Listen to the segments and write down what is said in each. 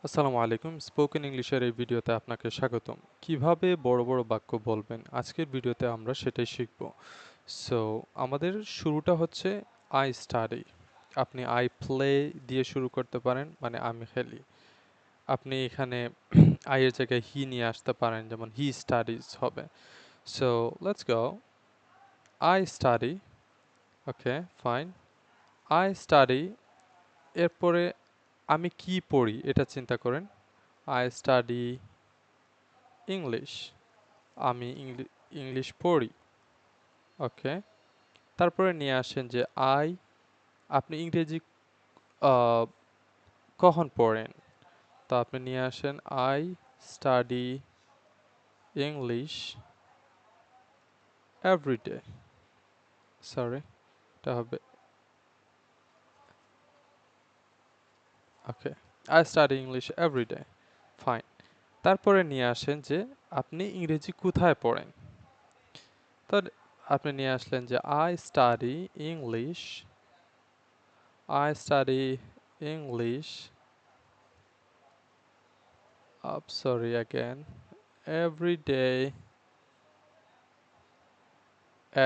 আসসালামু আলাইকুম। স্পোকেন ইংলিশের এই ভিডিওতে আপনাকে স্বাগতম। কিভাবে বড় বড় বাক্য বলবেন? আজকের ভিডিওতে আমরা সেটাই শিখব। সো আমাদের শুরুটা হচ্ছে I study। আপনি I play দিয়ে শুরু করতে পারেন, মানে আমি খেলি। আপনি এখানে I এর জায়গায় he নিয়ে আসতে পারেন, যেমন he studies হবে। So let's go. I study, okay fine. I study এরপরে আমি কি পড়ি এটা চিন্তা করেন। I study English. আমি ইংলিশ পড়ি। ওকে, তারপরে নিয়ে আসেন যে আপনি ইংরেজি আহ, কখন পড়েন, তো আপনি নিয়ে আসেন I study English everyday. Sorry, এটা হবে okay, I study English everyday. Fine. তারপরে নিয়ে আসেন যে আপনি ইংরেজি কোথায় পড়েন, তো আপনি নিয়ে আসলেন যে I study English sorry again, every day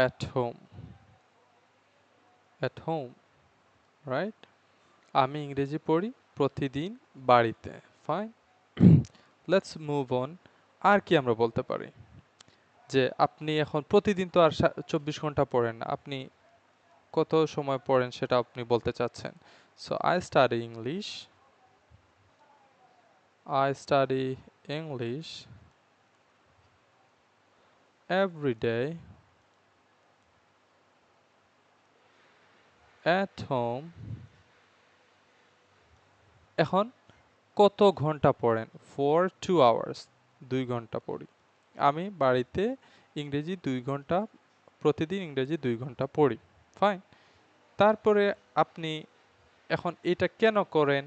at home. At home, right? আমি ইংরেজি পড়ি প্রতিদিন বাড়িতে। ফাইন। Let's move on. আর কি আমরা বলতে পারি? যে আপনি এখন প্রতিদিন তো আর 24 ঘন্টা পড়েন না, আপনি কত সময় পড়েন সেটা আপনি বলতে চাচ্ছেন। So I study English every day at home. এখন কত ঘন্টা পড়েন? ফর 2 hours, 2 ঘন্টা পড়ি। আমি বাড়িতে ইংরেজি 2 ঘন্টা, প্রতিদিন ইংরেজি 2 ঘন্টা পড়ি। ফাইন। তারপরে আপনি এখন এটা কেন করেন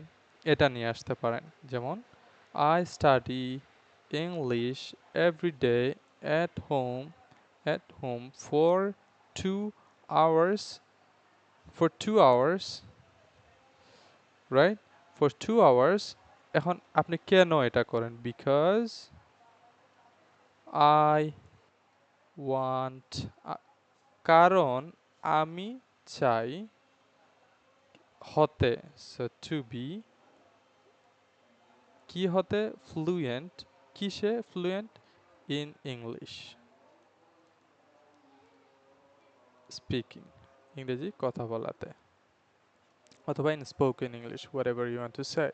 এটা নিয়ে আসতে পারেন, যেমন I study English every day at home two hours for 2 hours, right? For 2 hours। এখন আপনি কেন এটা করেন? বিকজ আই ওয়ান্ট, কারণ আমি চাই হতে, সো টু বি, কি হতে? ফ্লুয়েন্ট। কিসে ফ্লুয়েন্ট? ইন ইংলিশ স্পিকিং, ইংরেজি কথা বলাতে, অথবা in spoken English, whatever you want to say.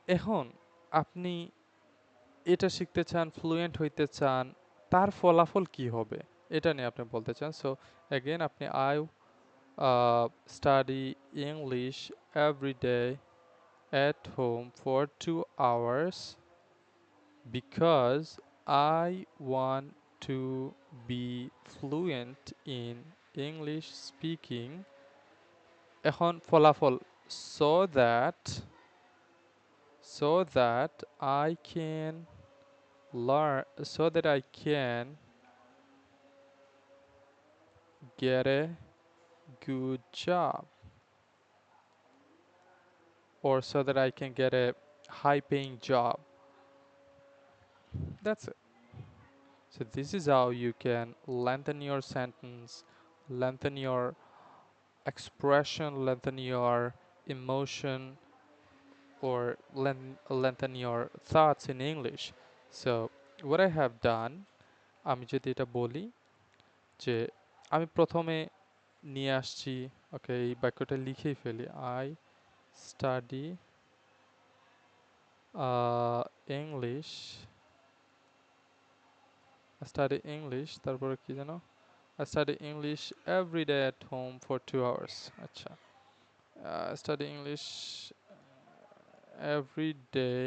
এখন আপনি এটা শিখতে চান, ফ্লুয়েন্ট হইতে চান, তার ফলাফল কি হবে এটা নিয়ে আপনি বলতে চান। সো অ্যাগেন আপনি I study English every day at home for 2 hours because I want to be fluent in English speaking. এখন ফলাফল, so that I can learn, so that I can get a good job, or so that I can get a high paying job. That's it. So this is how you can lengthen your sentence, lengthen your expression, lengthen your emotion, or lengthen your thoughts in English. So what I have done, আমি যদি এটা বলি যে আমি প্রথমে নিয়ে আসছি, ওকে, এই বাক্যটা লিখেই ফেলি। আই স্টাডি ইংলিশ, ইংলিশ, তারপরে কি যেন, I study English every day at home for 2 hours. আচ্ছা, I study English every day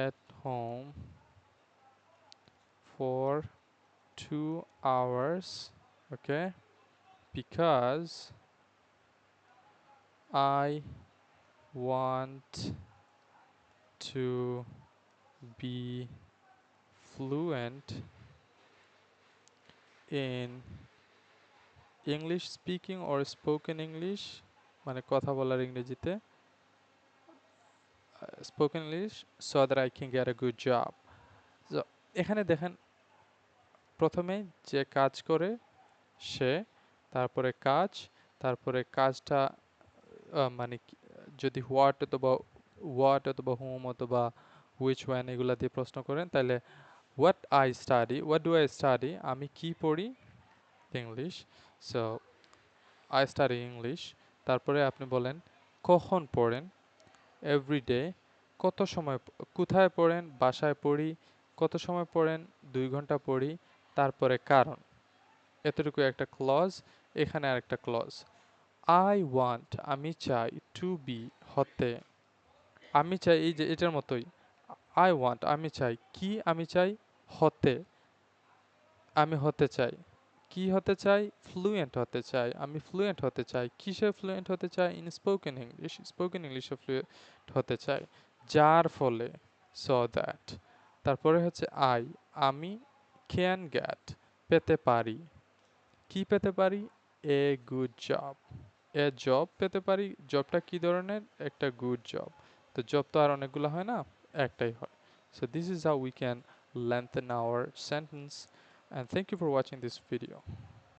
at home for 2 hours, okay, because I want to be fluent in English speaking or spoken English, মানে কথা বলার ইংরেজিতে, spoken English so that I can get a good job. So এখানে দেখেন প্রথমে যে কাজ করে সে, তারপরে কাজ, তারপরে কাজটা মানে যদি হোয়াট অথবা হুম অথবা হুইচ ওয়ান এগুলা দিয়ে প্রশ্ন করেন তাহলে হোয়াট ডু আই স্টাডি, আমি কি পড়ি, English. So I study English. তারপরে আপনি বলেন কখন পড়েন, এভরিডে। কত সময় কোথায় পড়েন, বাসায় পড়ি। কত সময় পড়েন, 2 ঘন্টা পড়ি। তারপরে কারণ, এতটুকু একটা ক্লজ। এখানে আরেকটা ক্লজ, আই ওয়ান্ট, আমি চাই, টু বি, হতে। আমি চাই এই যে এটার মতোই, আই ওয়ান্ট আমি চাই, কি আমি চাই, হতে, আমি হতে চাই। কি হতে চাই, ফ্লুয়েন্ট হতে চাই, আমি ফ্লুয়েন্ট হতে চাই। কিসে ফ্লুয়েন্ট হতে চাই, ইন স্পোকেন ইংলিশে ফ্লুয়েন্ট হতে চাই। যার ফলে, সো দ্যাট। তারপরে হচ্ছে আই, আমি ক্যান গেট, পেতে পারি। কি পেতে পারি, a good job, A job পেতে পারি। জবটা কি ধরনের, একটা গুড জব। তো জব তো আর অনেকগুলো হয় না, একটাই হয়। So this is how we can lengthen our sentence, and thank you for watching this video.